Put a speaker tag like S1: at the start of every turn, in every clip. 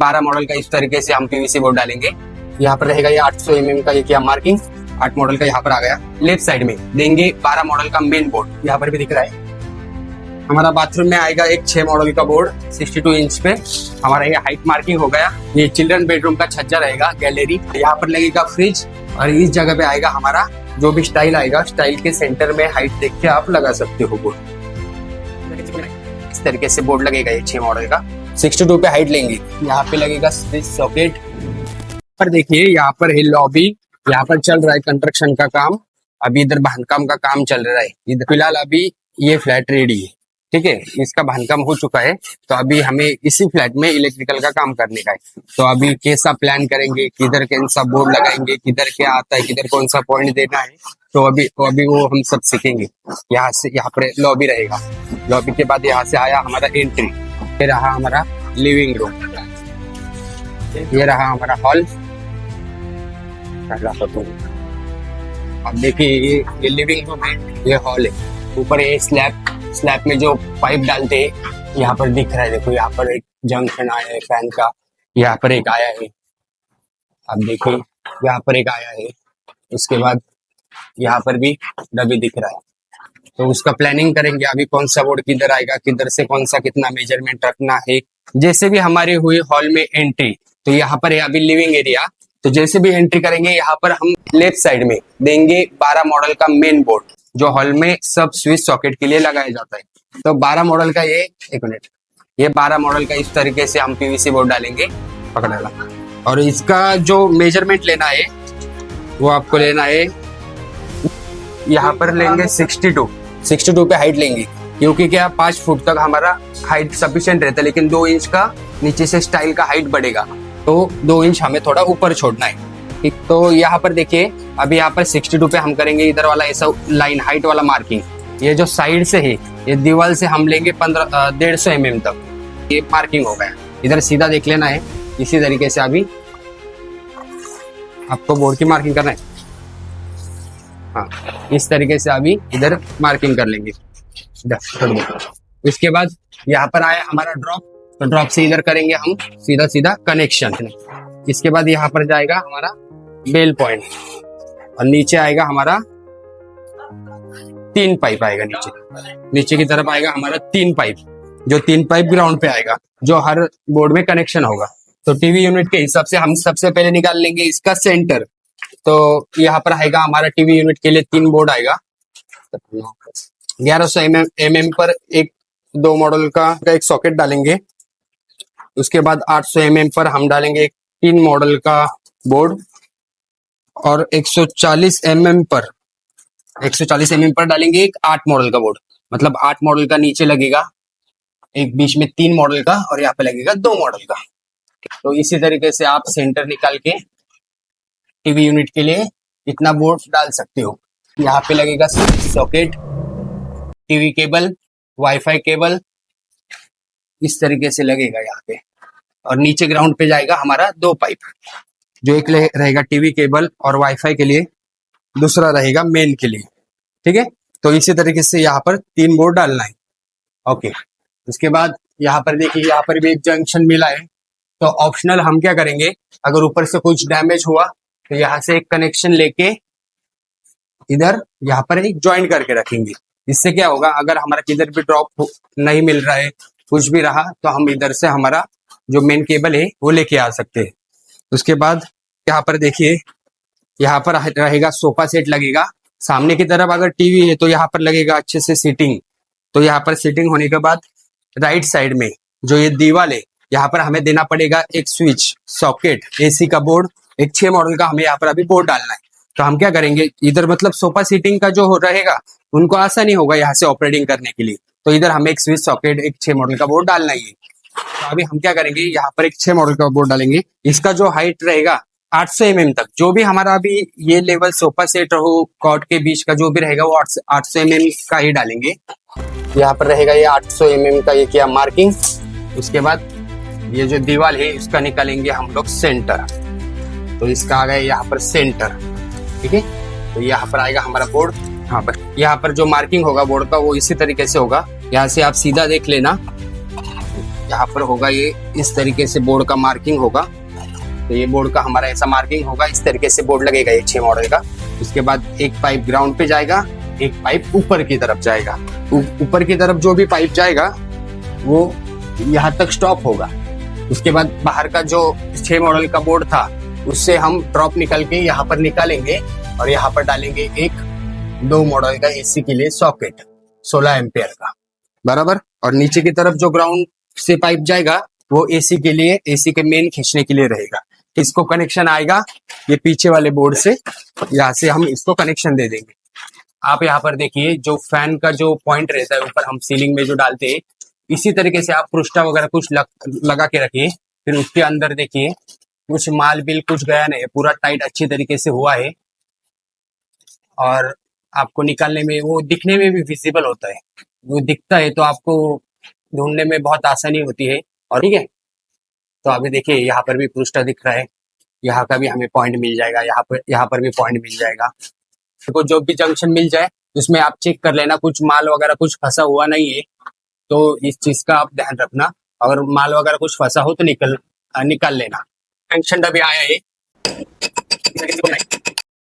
S1: 12 model का इस तरीके से हम पीवीसी बोर्ड डालेंगे। यहाँ पर रहेगा ये 800 mm का ये किया मार्किंग, 8 मॉडल का यहाँ पर आ गया। लेफ्ट साइड में देंगे 12 मॉडल का मेन बोर्ड, यहाँ पर भी दिख रहा है। हमारा बाथरूम में आएगा एक 6 मॉडल का बोर्ड 62 इंच पे। हमारा ये हाइट मार्किंग हो गया। ये चिल्ड्रन बेडरूम का छज्जा रहेगा, गैलरी। यहाँ पर लगेगा फ्रिज और इस जगह पे आएगा हमारा जो भी स्टाइल आएगा, स्टाइल के सेंटर में हाइट देख के आप लगा सकते हो बोर्ड। इस तरीके से बोर्ड लगेगा ये 6 मॉडल का। 62 पे हाइट लेंगे। यहाँ पे लगेगा स्विच सॉकेट। पर देखिए यहाँ पर है लॉबी। यहाँ पर चल रहा है कंस्ट्रक्शन का काम। अभी इधर बांधकाम का काम चल रहा है। इधर फिलहाल अभी ये फ्लैट रेडी है, ठीक है। इसका बांधकाम हो चुका है, तो अभी हमें इसी फ्लैट में इलेक्ट्रिकल का काम करने का है। तो अभी कैसा प्लान करेंगे, किधर कौन सा बोर्ड लगाएंगे, किधर क्या आता है, किधर कौन सा पॉइंट देना है, तो अभी वो हम सब सीखेंगे। यहाँ से यहाँ पर लॉबी रहेगा। लॉबी के बाद यहाँ से आया हमारा एंट्री। ये रहा हमारा लिविंग रूम, ये रहा हमारा हॉल। अब देखिए ये लिविंग रूम है, ये हॉल है। ऊपर ये स्लैब में जो पाइप डालते हैं यहाँ पर दिख रहा है। देखो यहाँ पर एक जंक्शन आया है फैन का, यहाँ पर एक आया है। अब देखिए यहाँ पर एक आया है। उसके बाद यहाँ पर भी डब्बी दिख रहा है। तो उसका प्लानिंग करेंगे अभी कौन सा बोर्ड किधर आएगा, किधर से कौन सा कितना मेजरमेंट रखना है। जैसे भी हमारे हुई हॉल में एंट्री, तो यहाँ पर है अभी लिविंग एरिया। तो जैसे भी एंट्री करेंगे यहाँ पर हम लेफ्ट साइड में देंगे 12 मॉडल का मेन बोर्ड, जो हॉल में सब स्विच सॉकेट के लिए लगाया जाता है। तो 12 मॉडल का ये 1 मिनट, ये 12 मॉडल का इस तरीके से हम पीवीसी बोर्ड डालेंगे। पकड़ डाला। और इसका जो मेजरमेंट लेना है वो आपको लेना है, यहाँ पर लेंगे 62 पे हाइट लेंगे। क्योंकि क्या 5 फुट तक हमारा हाइट सफिशिएंट रहता है, लेकिन 2 इंच का नीचे से स्टाइल का हाइट बढ़ेगा, तो 2 इंच हमें थोड़ा ऊपर छोड़ना है, ठीक। तो यहाँ पर देखिए अभी यहाँ पर 62 पे हम करेंगे इधर वाला ऐसा लाइन हाइट वाला मार्किंग। ये जो साइड से है ये दीवार से हम लेंगे 150 mm तक, ये मार्किंग हो गया। इधर सीधा देख लेना है। इसी तरीके से अभी आपको बोर्ड की मार्किंग करना है। हाँ, इस तरीके से अभी इधर मार्किंग कर लेंगे। इसके बाद यहाँ पर आया हमारा ड्रॉप, तो ड्रॉप से इधर करेंगे हम सीधा कनेक्शन। इसके बाद यहाँ पर जाएगा हमारा बेल पॉइंट और नीचे आएगा हमारा 3 पाइप आएगा। नीचे की तरफ आएगा हमारा 3 पाइप, जो 3 पाइप ग्राउंड पे आएगा, जो हर बोर्ड में कनेक्शन होगा। तो टीवी यूनिट के हिसाब से हम सबसे पहले निकाल लेंगे इसका सेंटर। तो यहाँ पर आएगा हमारा टीवी यूनिट के लिए 3 बोर्ड आएगा। 1100 mm पर एक 2 मॉडल का एक सॉकेट डालेंगे। उसके बाद 800 mm पर हम डालेंगे एक 3 मॉडल का बोर्ड, और 140 mm पर डालेंगे एक 8 मॉडल का बोर्ड। मतलब 8 मॉडल का नीचे लगेगा, एक बीच में 3 मॉडल का, और यहाँ पे लगेगा 2 मॉडल का। तो इसी तरीके से आप सेंटर निकाल के टीवी यूनिट के लिए इतना बोर्ड डाल सकते हो। यहाँ पे लगेगा socket, TV cable, wifi cable, इस तरीके से लगेगा यहाँ पे। और नीचे ग्राउंड पे जाएगा हमारा 2 पाइप, जो एक रहेगा टीवी केबल और वाईफाई के लिए, दूसरा रहेगा मेन के लिए, ठीक है। तो इसी तरीके से यहाँ पर 3 बोर्ड डालना है। ओके, उसके बाद यहाँ पर देखिए यहाँ पर भी एक जंक्शन मिला है। तो ऑप्शनल हम क्या करेंगे, अगर ऊपर से कुछ डैमेज हुआ तो यहाँ से एक कनेक्शन लेके इधर यहाँ पर एक ज्वाइन करके रखेंगे। इससे क्या होगा, अगर हमारा किधर भी ड्रॉप नहीं मिल रहा है, कुछ भी रहा, तो हम इधर से हमारा जो मेन केबल है वो लेके आ सकते हैं। उसके बाद यहाँ पर देखिए यहाँ पर रहेगा सोफा सेट लगेगा। सामने की तरफ अगर टीवी है तो यहाँ पर लगेगा अच्छे से सीटिंग। तो यहाँ पर सीटिंग होने के बाद राइट साइड में जो ये दीवार है, यहाँ पर हमें देना पड़ेगा एक स्विच सॉकेट, एसी का बोर्ड, एक 6 मॉडल का हमें यहाँ पर अभी बोर्ड डालना है। तो हम क्या करेंगे, इधर मतलब सोफा सीटिंग का जो रहेगा उनको आसानी होगा यहाँ से ऑपरेटिंग करने के लिए। तो इधर हमें एक स्विच सॉकेट, एक 6 मॉडल का बोर्ड डालना ही है। तो अभी हम क्या करेंगे, यहाँ पर एक 6 मॉडल का बोर्ड डालेंगे। इसका जो हाइट रहेगा 800 mm तक, जो भी हमारा अभी ये लेवल सोफा सेट हो कॉट के बीच का जो भी रहेगा वो 800 mm का ही डालेंगे। यहाँ पर रहेगा ये 800 mm का ये किया मार्किंग। उसके बाद ये जो दीवार है इसका निकालेंगे हम लोग सेंटर। तो इसका आ गया यहाँ पर सेंटर, ठीक है। तो यहाँ पर आएगा हमारा बोर्ड। यहाँ पर जो मार्किंग होगा बोर्ड का वो इसी तरीके से होगा। यहाँ से आप सीधा देख लेना, यहाँ पर होगा ये इस तरीके से बोर्ड का मार्किंग होगा। तो ये बोर्ड का हमारा ऐसा मार्किंग होगा, इस तरीके से बोर्ड लगेगा ये 6 मॉडल का। उसके बाद एक पाइप ग्राउंड पे जाएगा, एक पाइप ऊपर की तरफ जाएगा। ऊपर की तरफ जो भी पाइप जाएगा वो यहाँ तक स्टॉप होगा। उसके बाद बाहर का जो 6 मॉडल का बोर्ड था उससे हम ड्रॉप निकल के यहाँ पर निकालेंगे और यहाँ पर डालेंगे एक 2 मॉडल का एसी के लिए सॉकेट 16 एम्पियर का, बराबर। और नीचे की तरफ जो ग्राउंड से पाइप जाएगा वो एसी के लिए, एसी के मेन खींचने के लिए रहेगा। इसको कनेक्शन आएगा ये पीछे वाले बोर्ड से, यहाँ से हम इसको कनेक्शन दे देंगे। आप यहाँ पर देखिए जो फैन का जो पॉइंट रहता है ऊपर हम सीलिंग में जो डालते हैं, इसी तरीके से आप पृष्ठा वगैरह कुछ लगा के रखिए। फिर उसके अंदर देखिए कुछ माल बिल कुछ गया नहीं, पूरा टाइट अच्छी तरीके से हुआ है और आपको निकालने में वो दिखने में भी विजिबल होता है। वो दिखता है तो आपको ढूंढने में बहुत आसानी होती है। और ठीक है, तो अभी देखिए यहाँ पर भी पृष्ठा दिख रहा है, यहाँ का भी हमें पॉइंट मिल जाएगा, यहाँ पर भी पॉइंट मिल जाएगा। तो जो भी जंक्शन मिल जाए उसमें आप चेक कर लेना कुछ माल वगैरह कुछ फंसा हुआ नहीं है, तो इस चीज का आप ध्यान रखना। अगर माल वगैरह कुछ फंसा हो तो निकाल लेना। जंक्शन अभी आया है,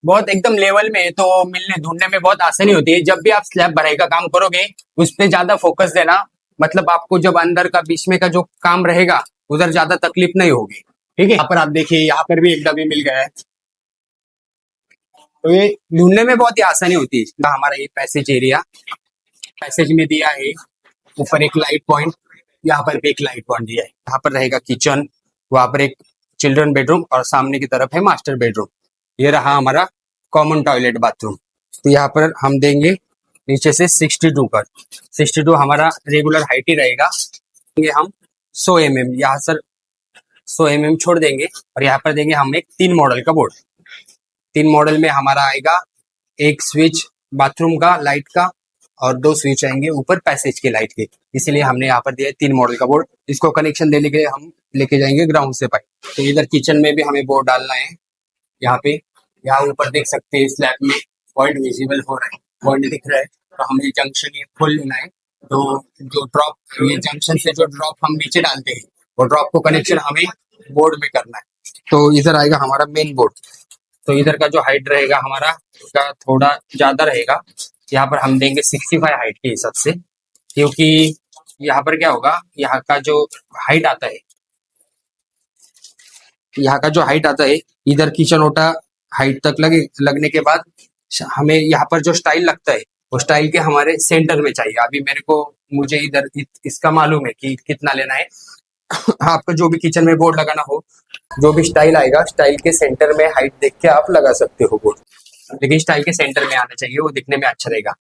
S1: बहुत एकदम लेवल में है तो मिलने ढूंढने में बहुत आसानी होती है। जब भी आप स्लैब भराई का काम करोगे उस पर ज्यादा फोकस देना, मतलब आपको जब अंदर का बीच में का जो काम रहेगा उधर ज्यादा तकलीफ नहीं होगी। ठीक है, यहाँ पर आप देखिए यहाँ पर भी एक डब्बी मिल गया है, तो ये ढूंढने में बहुत ही आसानी होती है। हमारा ये पैसेज एरिया, पैसेज में दिया है ऊपर एक लाइट पॉइंट, यहाँ पर भी एक लाइट पॉइंट दिया है। यहाँ पर रहेगा किचन, वहां पर एक चिल्ड्रन बेडरूम और सामने की तरफ है मास्टर बेडरूम। ये रहा हमारा कॉमन टॉयलेट बाथरूम। तो यहाँ पर हम देंगे नीचे से 62 का, 62 हमारा रेगुलर हाइट ही रहेगा। ये हम 100 mm यहाँ सर 100 mm छोड़ देंगे और यहाँ पर देंगे हम एक 3 मॉडल का बोर्ड। 3 मॉडल में हमारा आएगा एक स्विच बाथरूम का लाइट का और 2 स्विच आएंगे ऊपर पैसेज के लाइट के, इसीलिए हमने यहाँ पर दिया 3 मॉडल का बोर्ड। इसको कनेक्शन देने के लिए हम लेके जाएंगे ग्राउंड से पाइप। तो इधर किचन में भी हमें बोर्ड डालना है। यहाँ पे यहाँ ऊपर देख सकते हैं स्लैब में पॉइंट विजिबल हो रहा है, पॉइंट दिख रहा है, तो हमें जंक्शन ये खोल लेना है। तो जो ड्रॉप ये जंक्शन से जो ड्रॉप हम नीचे डालते हैं वो ड्रॉप को कनेक्शन हमें बोर्ड में करना है। तो इधर आएगा हमारा मेन बोर्ड। तो इधर का जो हाइट रहेगा हमारा उसका थोड़ा ज्यादा रहेगा, यहाँ पर हम देंगे 65 हाइट के हिसाब से, क्योंकि यहाँ पर क्या होगा यहाँ का जो हाइट आता है, यहाँ का जो हाइट आता है इधर किचन ओटा हाइट तक लगने के बाद हमें यहाँ पर जो स्टाइल लगता है वो स्टाइल के हमारे सेंटर में चाहिए। अभी मुझे इधर इसका मालूम है कि कितना लेना है। आपको जो भी किचन में बोर्ड लगाना हो, जो भी स्टाइल आएगा स्टाइल के सेंटर में हाइट देख के आप लगा सकते हो बोर्ड, लेकिन स्टाइल के सेंटर में आना चाहिए, वो दिखने में अच्छा रहेगा।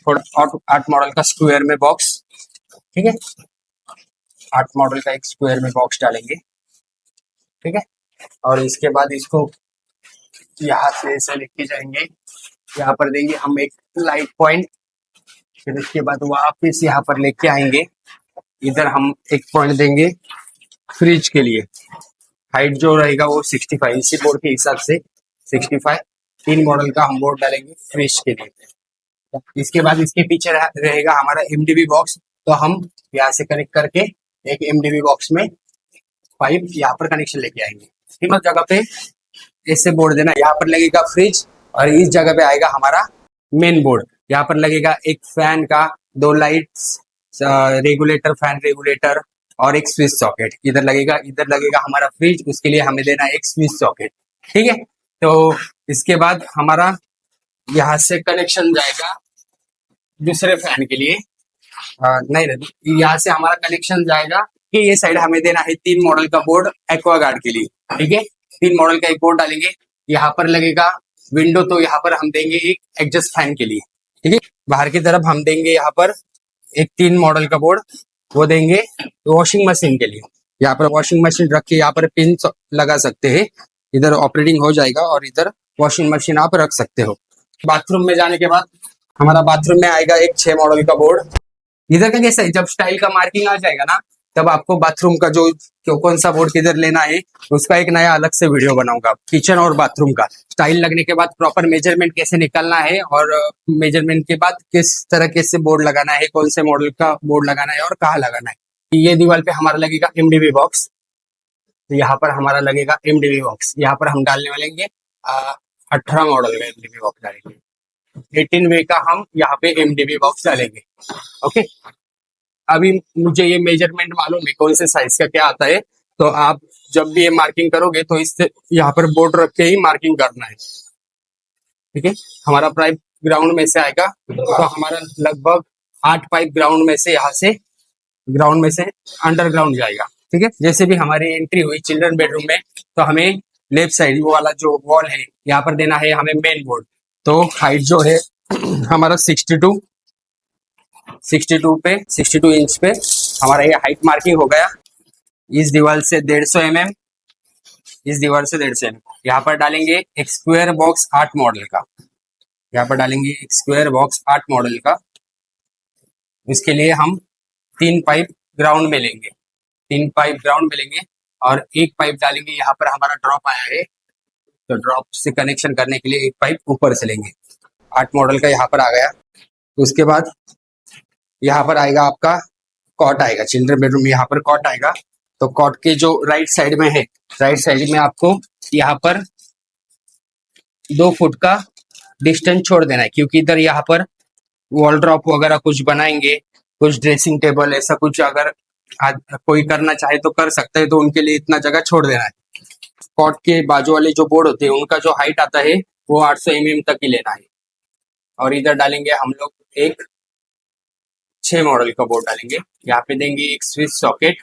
S1: थोड़ा 8 मॉडल का स्क्वायर में बॉक्स, ठीक है, 8 मॉडल का एक स्क्वायर में बॉक्स डालेंगे, ठीक है। और इसके बाद इसको यहाँ से ऐसे लेके जाएंगे, यहाँ पर देंगे हम एक लाइट पॉइंट, फिर इसके बाद वापिस यहाँ पर लेके आएंगे। इधर हम एक पॉइंट देंगे फ्रिज के लिए, हाइट जो रहेगा वो 65, इसी बोर्ड के हिसाब से 65 3 मॉडल का हम बोर्ड डालेंगे फ्रिज के लिए। इसके बाद इसके पीछे रहेगा हमारा एमडीबी बॉक्स, तो हम यहाँ से कनेक्ट करके एक एमडीबी बॉक्स में पाइप यहाँ पर कनेक्शन लेके आएंगे। तीनों जगह पे ऐसे बोर्ड देना, यहाँ पर लगेगा फ्रिज और इस जगह पे आएगा हमारा मेन बोर्ड। यहाँ पर लगेगा एक फैन का 2 लाइट्स, रेगुलेटर, फैन रेगुलेटर और एक स्विच सॉकेट इधर लगेगा हमारा फ्रिज, उसके लिए हमें देना है एक स्विच सॉकेट, ठीक है। तो इसके बाद हमारा यहाँ से कनेक्शन जाएगा दूसरे फैन के लिए, नहीं यहाँ से हमारा कनेक्शन जाएगा कि ये साइड हमें देना है 3 मॉडल का बोर्ड एक्वागार्ड के लिए, ठीक है। 3 मॉडल का एक बोर्ड डालेंगे, यहाँ पर लगेगा विंडो, तो यहाँ पर हम देंगे एक एग्जॉस्ट फैन के लिए, ठीक है। बाहर की तरफ हम देंगे यहाँ पर एक 3 मॉडल का बोर्ड, वो देंगे वॉशिंग मशीन के लिए। यहाँ पर वॉशिंग मशीन रख के यहाँ पर पिन लगा सकते हैं, इधर ऑपरेटिंग हो जाएगा और इधर वॉशिंग मशीन आप रख सकते हो। बाथरूम में जाने के बाद हमारा बाथरूम में आएगा एक 6 मॉडल का बोर्ड। इधर का कैसा है, जब स्टाइल का मार्किंग आ जाएगा ना तब आपको बाथरूम का जो कौन सा बोर्ड किधर लेना है उसका एक नया अलग से वीडियो बनाऊंगा। किचन और बाथरूम का स्टाइल लगने के बाद प्रॉपर मेजरमेंट कैसे निकालना है और मेजरमेंट के बाद किस तरह के से बोर्ड लगाना है, कौन से मॉडल का बोर्ड लगाना है और कहाँ लगाना है, ये दीवार पे हमारा लगेगा एमडीबी बॉक्स। तो यहाँ पर हमारा लगेगा एमडीबी बॉक्स। यहाँ पर हम डालने वालेंगे 18 मॉडल का एमडीबी बॉक्स डालेंगे। 18 वे का हम यहाँ पे एमडीबी बॉक्स डालेंगे। ओके, अभी मुझे ये मेजरमेंट मालूम है कौन से साइज का क्या आता है। तो आप जब भी ये मार्किंग करोगे तो इससे यहाँ पर बोर्ड रख के ही मार्किंग करना है। ठीक है, हमारा पाइप ग्राउंड में से आएगा तो हमारा लगभग 8 पाइप ग्राउंड में से, यहाँ से ग्राउंड में से अंडरग्राउंड जाएगा। ठीक है, जैसे भी हमारी एंट्री हुई चिल्ड्रन बेडरूम में तो हमें लेफ्ट साइड वो वाला जो वॉल है यहाँ पर देना है हमें मेन बोर्ड। तो हाइट जो है हमारा 62 इंच पे हमारा ये हाइट मार्किंग हो गया। इस दीवार से 150 mm, इस दीवार से 150 mm। यहाँ पर डालेंगे एक स्क्वायर बॉक्स 8 मॉडल का। यहाँ पर डालेंगे एक स्क्वायर बॉक्स 8 मॉडल का। इसके लिए हम 3 पाइप ग्राउंड में लेंगे, 3 पाइप ग्राउंड में लेंगे और एक पाइप डालेंगे। यहाँ पर हमारा ड्रॉप आया है तो ड्रॉप से कनेक्शन करने के लिए एक पाइप ऊपर से लेंगे। 8 मॉडल का यहाँ पर आ गया। उसके बाद यहाँ पर आएगा आपका कॉट आएगा, चिल्ड्रन बेडरूम में यहाँ पर कॉट आएगा। तो कॉट के जो राइट साइड में है, राइट साइड में आपको यहाँ पर 2 फुट का डिस्टेंस छोड़ देना है, क्योंकि इधर यहाँ पर वॉल ड्रॉप वगैरह कुछ बनाएंगे, कुछ ड्रेसिंग टेबल ऐसा कुछ अगर कोई करना चाहे तो कर सकते हैं, तो उनके लिए इतना जगह छोड़ देना है। कॉट के बाजू वाले जो बोर्ड होते हैं उनका जो हाइट आता है वो 800 mm तक ही लेना है। और इधर डालेंगे हम लोग एक 6 मॉडल का बोर्ड डालेंगे। यहाँ पे देंगे एक स्विच सॉकेट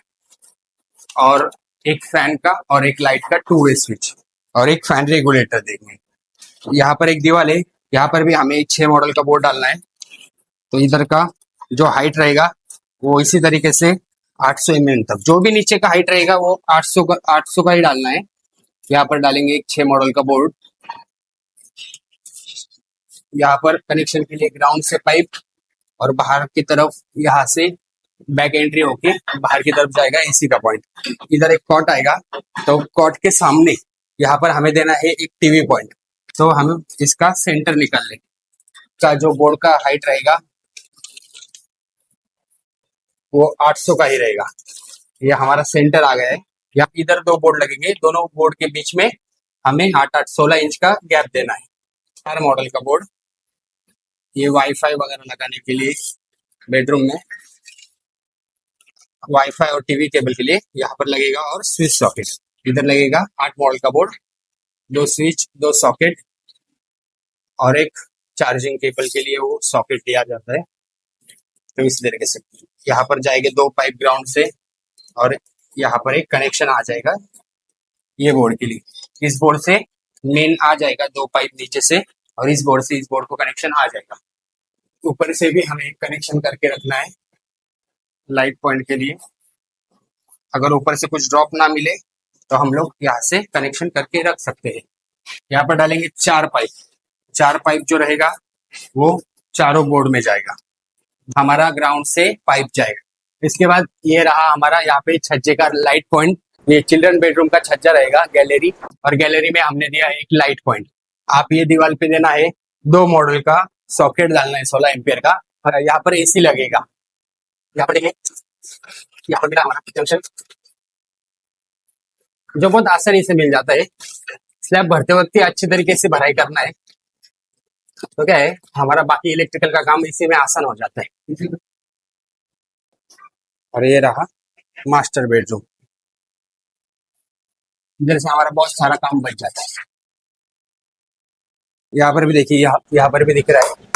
S1: और एक फैन का और एक लाइट का 2 वे स्विच और एक फैन रेगुलेटर देंगे। यहाँ पर एक दीवार है, यहाँ पर भी हमें 6 मॉडल का बोर्ड डालना है। तो इधर का जो हाइट रहेगा वो इसी तरीके से 800 mm तक, जो भी नीचे का हाइट रहेगा वो 800 का ही डालना है। यहाँ पर डालेंगे एक 6 मॉडल का बोर्ड। यहाँ पर कनेक्शन के लिए ग्राउंड से पाइप और बाहर की तरफ यहाँ से बैक एंट्री होके बाहर की तरफ जाएगा एसी का पॉइंट। इधर एक कॉट आएगा तो कॉट के सामने यहाँ पर हमें देना है एक टीवी पॉइंट। तो हम इसका सेंटर निकाल लेंगे। का जो बोर्ड का हाइट रहेगा वो 800 का ही रहेगा। ये हमारा सेंटर आ गया है। यहाँ इधर 2 बोर्ड लगेंगे, दोनों बोर्ड के बीच में हमें 8-8 16 इंच का गैप देना है। 4 मॉडल का बोर्ड, ये वाईफाई वगैरह लगाने के लिए बेडरूम में वाईफाई और टीवी केबल के लिए यहाँ पर लगेगा। और स्विच सॉकेट इधर लगेगा। 8 मॉडल का बोर्ड, 2 स्विच, 2 सॉकेट और एक चार्जिंग केबल के लिए वो सॉकेट दिया जाता है। तो इस तरीके से यहाँ पर जाएंगे 2 पाइप ग्राउंड से और यहाँ पर एक कनेक्शन आ जाएगा ये बोर्ड के लिए। इस बोर्ड से मेन आ जाएगा 2 पाइप नीचे से और इस बोर्ड से इस बोर्ड को कनेक्शन आ जाएगा। ऊपर से भी हमें कनेक्शन करके रखना है लाइट पॉइंट के लिए। अगर ऊपर से कुछ ड्रॉप ना मिले तो हम लोग यहाँ से कनेक्शन करके रख सकते हैं। यहाँ पर डालेंगे 4 पाइप। 4 पाइप जो रहेगा वो चारों बोर्ड में जाएगा, हमारा ग्राउंड से पाइप जाएगा। इसके बाद ये रहा हमारा यहाँ पे छज्जे का लाइट पॉइंट। ये चिल्ड्रन बेडरूम का छज्जा रहेगा गैलरी, और गैलरी में हमने दिया है एक लाइट पॉइंट। आप ये दीवार पे देना है 2 मॉडल का सॉकेट डालना है 16 एम्पियर का। और यहाँ पर एसी लगेगा। यहाँ पर देखिए, यहाँ पर मेरा हमारा जंक्शन जो बहुत आसानी से मिल जाता है। स्लैब भरते वक्त ही अच्छी तरीके से भराई करना है तो क्या है हमारा बाकी इलेक्ट्रिकल का काम इसी में आसान हो जाता है। और ये रहा मास्टर बेडरूम, इधर से हमारा बहुत सारा काम बच जाता है। यहाँ पर भी देखिए, यहाँ पर भी दिख रहा है